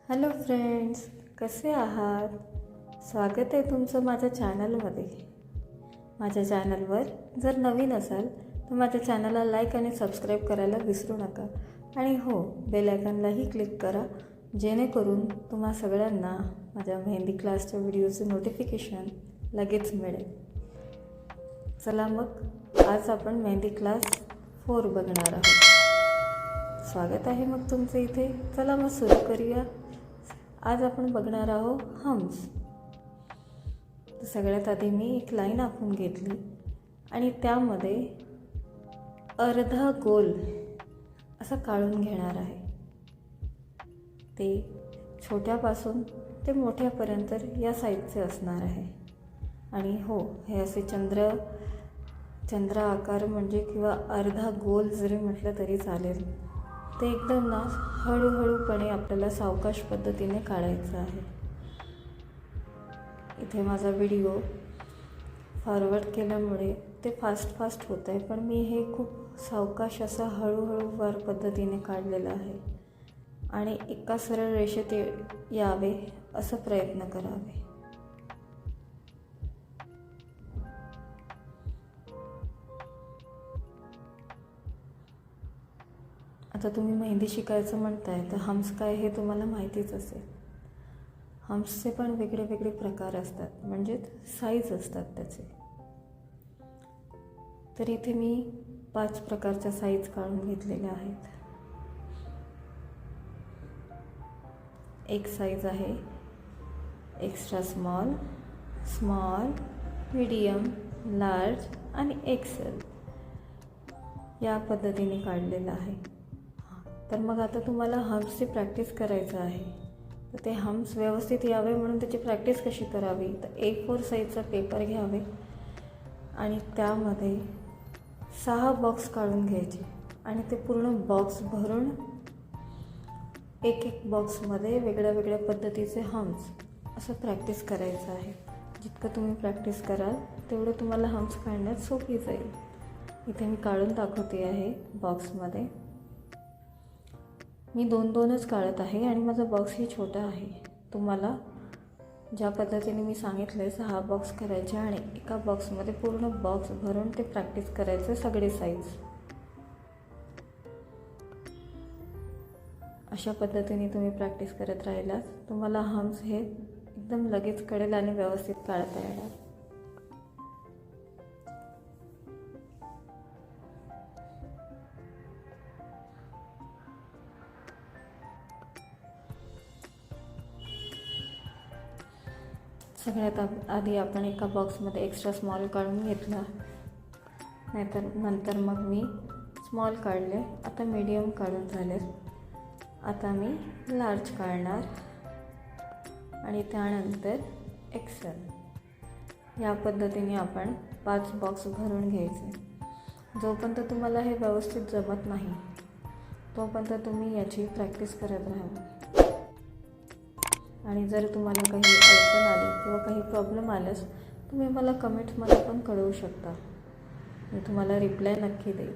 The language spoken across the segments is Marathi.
हॅलो फ्रेंड्स, कसे आहात? स्वागत आहे तुमचं माझ्या चॅनलमध्ये. माझ्या चॅनलवर जर नवीन असाल तर माझ्या चॅनलला लाईक आणि सबस्क्राईब करायला विसरू नका. आणि हो, बेल आयकॉनलाही क्लिक करा, जेणेकरून तुम्हा सगळ्यांना माझ्या मेहंदी क्लासच्या व्हिडिओचे नोटिफिकेशन लगेच मिळेल. चला मग, आज आपण मेहंदी क्लास 4 बघणार आहोत. स्वागत आहे मग तुमचं इथे. चला मग सुरू करूया. आज आपण बघणार आहोत हम्स. तर सगळ्यात आधी मी एक लाईन आखून घेतली आणि त्यामध्ये अर्धा गोल असं काढून घेणार आहे. ते छोट्यापासून ते मोठ्यापर्यंत या साईजचे असणार आहे. आणि हो, हे असे चंद्र आकार म्हणजे किंवा अर्धा गोल जरी म्हटलं तरी चालेल. ते एकदम ना हळूहळूपणे आपल्याला सावकाश पद्धतीने काढायचं आहे. इथे माझा व्हिडिओ फॉरवर्ड केल्यामुळे ते फास्ट होत आहे, पण मी हे खूप सावकाश असं हळूहळू पद्धतीने काढलेलं आहे. आणि एका सरळ रेषेत यावे असं प्रयत्न करावे. आता तुम्ही मेहंदी शिकायचं म्हणताय तर हम्स काय हे तुम्हाला माहितीच असेल. हम्सचे पण वेगळे प्रकार असतात, म्हणजेच साईज असतात त्याचे. तर इथे मी 5 प्रकारच्या साईज काढून घेतलेल्या आहेत. एक साईज आहे एक्स्ट्रा स्मॉल, मीडियम, लार्ज आणि एक्सेल. या पद्धतीने काढलेलं आहे. तर मग आता तुम्हाला हम्सची प्रॅक्टिस करायचं आहे. तर ते हम्स व्यवस्थित यावे म्हणून त्याची प्रॅक्टिस कशी करावी, तर A4 साईजचा पेपर घ्यावे आणि त्यामध्ये 6 बॉक्स काढून घ्यायचे आणि ते पूर्ण बॉक्स भरून एक बॉक्समध्ये वेगळ्या पद्धतीचे हम्स असं प्रॅक्टिस करायचं आहे. जितकं तुम्ही प्रॅक्टिस कराल तेवढं तुम्हाला हम्स काढण्यात सोपी जाईल. इथे मी काढून दाखवते आहे बॉक्समध्ये. मी 2-2च काढत आहे आणि माझा बॉक्सही छोटा आहे. तुम्हाला ज्या पद्धतीने मी सांगितलं 6 बॉक्स करायचे आणि एका बॉक्समध्ये पूर्ण बॉक्स भरून ते प्रॅक्टिस करायचं सगळे साईज. अशा पद्धतीने तुम्ही प्रॅक्टिस करत राहिलात तुम्हाला हम्स हे एकदम लगेच कळेल आणि व्यवस्थित काढता येणार. सगळ्यात आधी आपण एका बॉक्समध्ये एक्स्ट्रा स्मॉल काढून घेतला, नंतर मग मी स्मॉल काढले. आता मीडियम काढून झाले. आता मी लार्ज काढणार आणि त्यानंतर एक्सेल. या पद्धतीने आपण 5 बॉक्स भरून घ्यायचे. जोपर्यंत तुम्हाला हे व्यवस्थित जमत नाही तोपर्यंत तुम्ही याची प्रॅक्टिस करत राहा. आणि जर तुम्हाला काही अडचण आली किंवा काही प्रॉब्लेम आल्यास तुम्ही मला कमेंट्समध्ये पण कळवू शकता. मी तुम्हाला रिप्लाय नक्की देईन.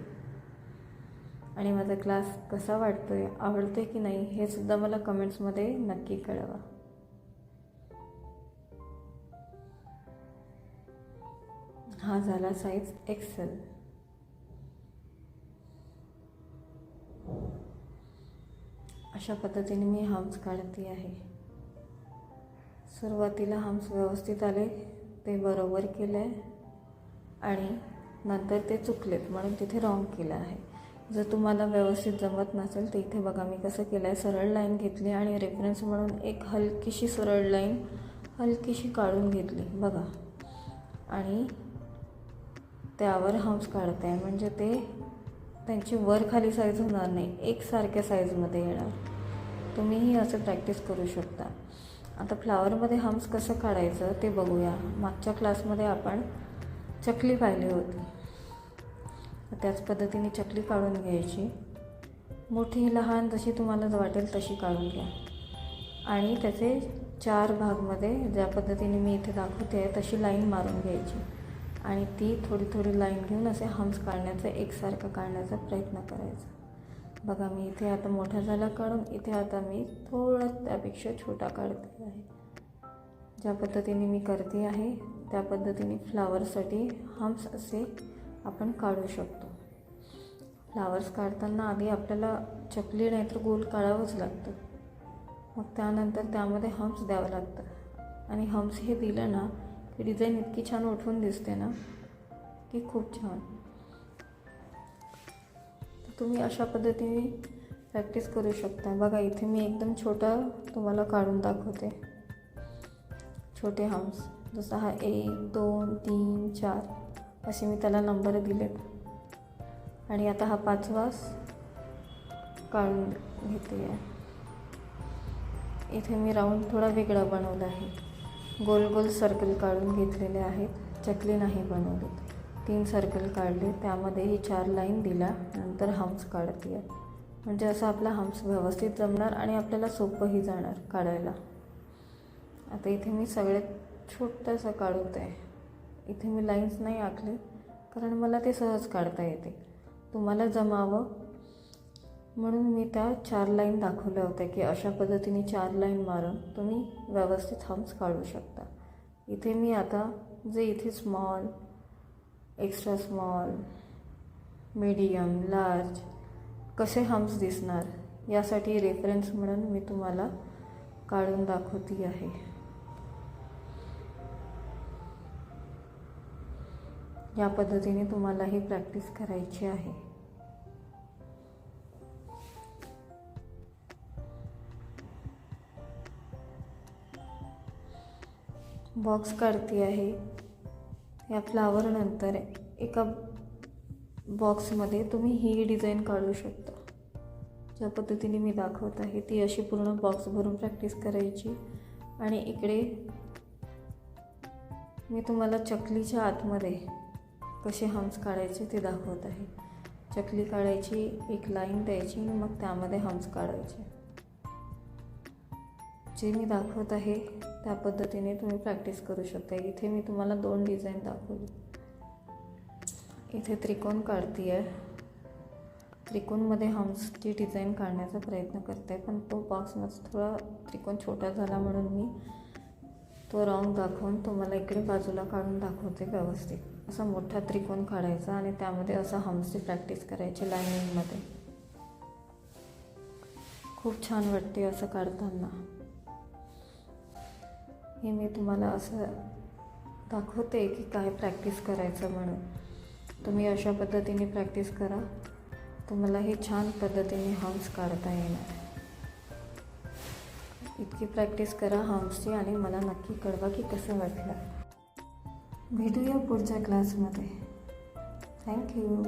आणि माझा क्लास कसा वाटतोय, आवडतोय की नाही हे सुद्धा मला कमेंट्समध्ये नक्की कळवा. हा झाला साईज एक्सेल. अशा पद्धतीने मी हम्स काढते आहे. सुरुवातीला हम्स व्यवस्थित आले ते बरोबर केलं आहे आणि नंतर ते चुकलेत म्हणून तिथे रॉंग केलं आहे. जर तुम्हाला व्यवस्थित जमत नसेल तर इथे बघा मी कसं केलं आहे. सरळ लाईन घेतली आणि रेफरन्स म्हणून एक हलकीशी सरळ लाईन हलकीशी काढून घेतली बघा. आणि त्यावर हम्स काढत आहे, म्हणजे ते त्यांची वर खाली साईज होणार नाही, एकसारख्या साईजमध्ये येणार. तुम्हीही असं प्रॅक्टिस करू शकता. आता फ्लावरमध्ये हम्स कसं काढायचं ते बघूया. मागच्या क्लासमध्ये आपण चकली पाहिली होती. त्याच पद्धतीने चकली काढून घ्यायची. मोठी लहान जशी तुम्हाला वाटेल तशी काढून घ्या आणि त्याचे 4 भागमध्ये ज्या पद्धतीने मी इथे दाखवते आहे तशी लाईन मारून घ्यायची आणि ती थोडी लाईन घेऊन असे हम्स काढण्याचा एकसारखं काढण्याचा प्रयत्न करायचा. बघा मी इथे आता मोठा झाला काढून, इथे आता मी थोडा त्यापेक्षा छोटा काढते आहे. ज्या पद्धतीने मी करते आहे त्या पद्धतीने फ्लावरसाठी हम्प्स असे आपण काढू शकतो. फ्लावर्स काढताना आधी आपल्याला चकली नाहीतर गोल काढावंच लागतं, मग त्यानंतर त्यामध्ये हम्प्स द्यावं लागतं. आणि हम्प्स हे दिलं ना की डिझाईन इतकी छान उठून दिसते ना की खूप छान. तुम्ही अशा पद्धतीने प्रॅक्टिस करू शकता. बघा इथे मी एकदम छोटा तुम्हाला काढून दाखवते. छोटे हम्प्स जसं हा 1 2 3 4 असे मी त्याला नंबर दिलेत. आणि आता हा 5वा काढून घेते आहे. इथे मी राऊंड थोडा वेगळा बनवला आहे. गोल गोल सर्कल काढून घेतलेले आहेत, चकली नाही बनवली. 3 सर्कल काढले, त्यामध्येही 4 लाईन दिला, नंतर हम्प्स काढते आहे. म्हणजे असं आपला हम्प्स व्यवस्थित जमणार आणि आपल्याला सोपंही जाणार काढायला. आता इथे मी सगळ्यात छोटंसं काढत आहे. इथे मी लाईन्स नाही आखले कारण मला ते सहज काढता येते. तुम्हाला जमावं म्हणून मी त्या 4 लाईन दाखवल्या होत्या की अशा पद्धतीने 4 लाईन मारून तुम्ही व्यवस्थित हम्प्स काढू शकता. इथे मी आता जे इथे small, extra small, medium, large कसे हम्प्स दिसणार यासाठी रेफरन्स म्हणून मी तुम्हाला काढून दाखवते आहे. या पद्धतीने तुम्हालाही प्रॅक्टिस करायची आहे. बॉक्स काढते आहे. या फ्लावर नंतर एका बॉक्समध्ये तुम्ही ही डिझाईन काढू शकता. ज्या पद्धतीने मी दाखवत आहे ती अशी पूर्ण बॉक्स भरून प्रॅक्टिस करायची. आणि इकडे मी तुम्हाला चकलीच्या आतमध्ये कसे हम्प्स काढायचे ते दाखवत आहे. चकली काढायची, एक लाईन द्यायची, मग त्यामध्ये हम्प्स काढायचे. जे मी दाखवत आहे त्या पद्धतीने तुम्ही प्रॅक्टिस करू शकता. इथे मी तुम्हाला 2 डिझाईन दाखवली. इथे त्रिकोण काढते आहे. त्रिकोणमध्ये हम्प्सची डिझाईन काढण्याचा प्रयत्न करते आहे, पण तो बॉक्समध्ये थोडा त्रिकोण छोटा झाला म्हणून मी तो राऊंड दाखवून तुम्हाला इकडे बाजूला काढून दाखवते व्यवस्थित. असा मोठा त्रिकोण काढायचा आणि त्यामध्ये असं हम्प्सची प्रॅक्टिस करायची लाईनिंगमध्ये. खूप छान वाटते असं काढताना. हे मी तुम्हाला असं दाखवते की काय प्रॅक्टिस करायचं म्हणून. तुम्ही अशा पद्धतीने प्रॅक्टिस करा, तुम्हालाही छान पद्धतीने हम्प्स काढता येणार. इतकी प्रॅक्टिस करा हम्प्सची आणि मला नक्की कळवा की कसं वाटलं. भेटूया पुढच्या क्लासमध्ये. थँक्यू.